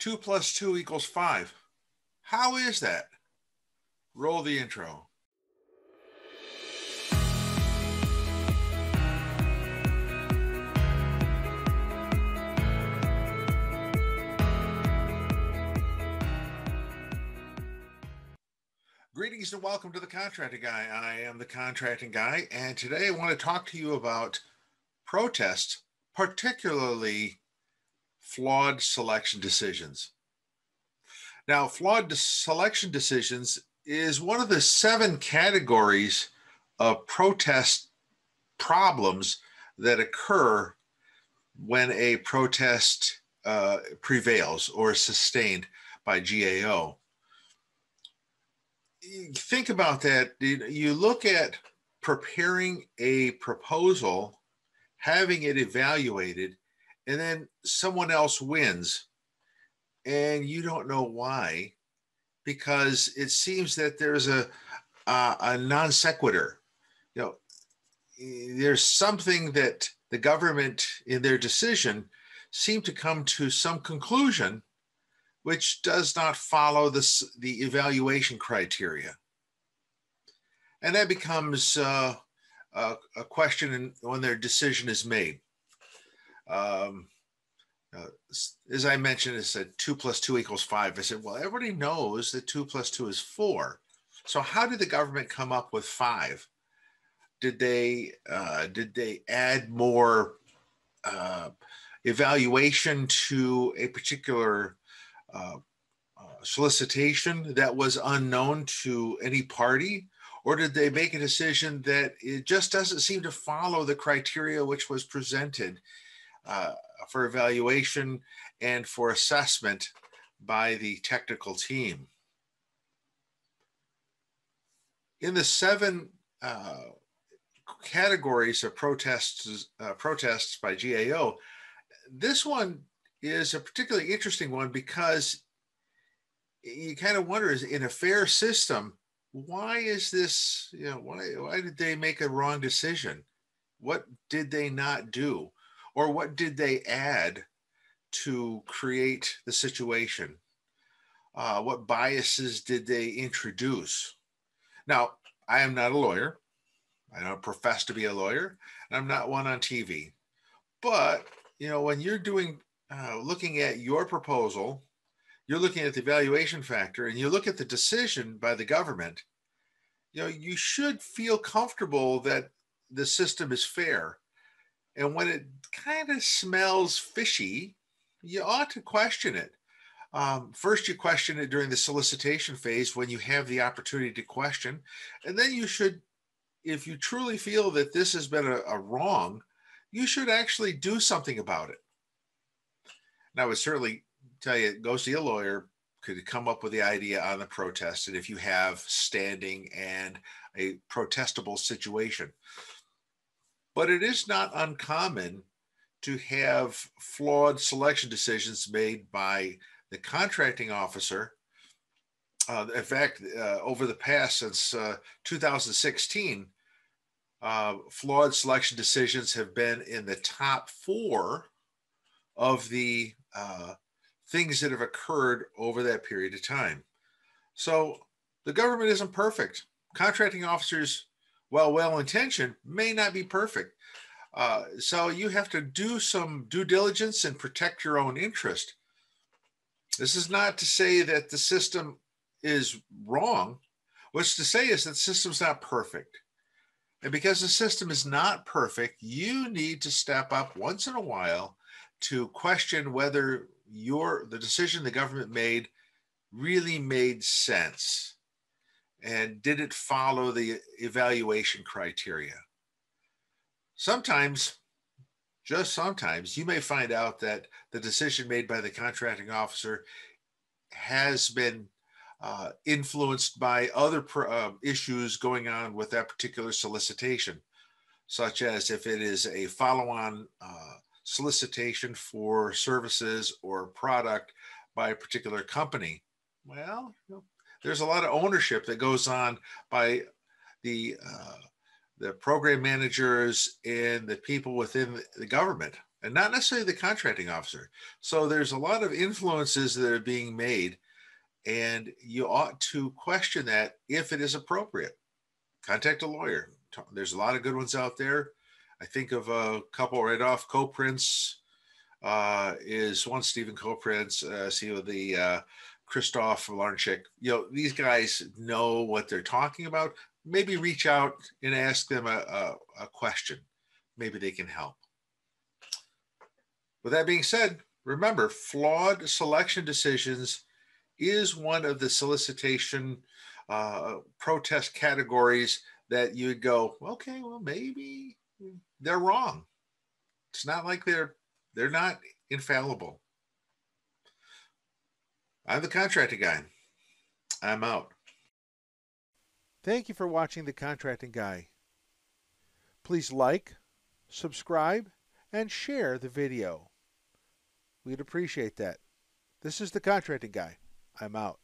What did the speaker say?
2 plus 2 equals 5. How is that? Roll the intro. Greetings and welcome to The Contracting Guy. I am The Contracting Guy, and today I want to talk to you about protests, particularly flawed selection decisions. Now, flawed selection decisions is one of the 7 categories of protest problems that occur when a protest prevails or is sustained by GAO. Think about that. You look at preparing a proposal, having it evaluated, and then someone else wins, and you don't know why, because it seems that there's a non-sequitur. There's something that the government, in their decision, seemed to come to some conclusion which does not follow the evaluation criteria. And that becomes a question when their decision is made. As I mentioned, it said 2 plus 2 equals 5. I said, well, everybody knows that 2 plus 2 is 4. So how did the government come up with 5? Did they add more evaluation to a particular solicitation that was unknown to any party? Or did they make a decision that it just doesn't seem to follow the criteria which was presented for evaluation and for assessment by the technical team? In the 7 categories of protests by GAO, this one is a particularly interesting one because you kind of wonder, is in a fair system, why is this, why did they make a wrong decision? What did they not do? Or what did they add to create the situation? What biases did they introduce? Now, I am not a lawyer. I don't profess to be a lawyer, and I'm not one on TV. But, when you're looking at your proposal, you're looking at the evaluation factor, and you look at the decision by the government, you should feel comfortable that the system is fair. And when it kind of smells fishy, you ought to question it. First, you question it during the solicitation phase when you have the opportunity to question. And then you should, if you truly feel that this has been a wrong, you should actually do something about it. And I would certainly tell you, go see a lawyer, could come up with the idea on the protest, and if you have standing and a protestable situation. But it is not uncommon to have flawed selection decisions made by the contracting officer. In fact, over the past, since 2016, flawed selection decisions have been in the top 4 of the things that have occurred over that period of time. So the government isn't perfect. Contracting officers, while well-intentioned, may not be perfect. So you have to do some due diligence and protect your own interest. This is not to say that the system is wrong. What's to say is that the system's not perfect. And because the system is not perfect, you need to step up once in a while to question whether the decision the government made really made sense. And did it follow the evaluation criteria? Sometimes, just sometimes, you may find out that the decision made by the contracting officer has been influenced by other issues going on with that particular solicitation, such as if it is a follow-on solicitation for services or product by a particular company. Well, there's a lot of ownership that goes on by the program managers and the people within the government and not necessarily the contracting officer. So there's a lot of influences that are being made, and you ought to question that if it is appropriate. Contact a lawyer. There's a lot of good ones out there. I think of a couple right off. Co-Prince is one. Stephen Co-Prince. See the Christoph Larnchick. These guys know what they're talking about. Maybe reach out and ask them a question. Maybe they can help. With that being said, remember, flawed selection decisions is one of the solicitation protest categories that you would go, okay, well, maybe they're wrong. It's not like they're not infallible. I'm the contracting guy. I'm out. Thank you for watching The Contracting Guy. Please like, subscribe, and share the video. We'd appreciate that. This is The Contracting Guy. I'm out.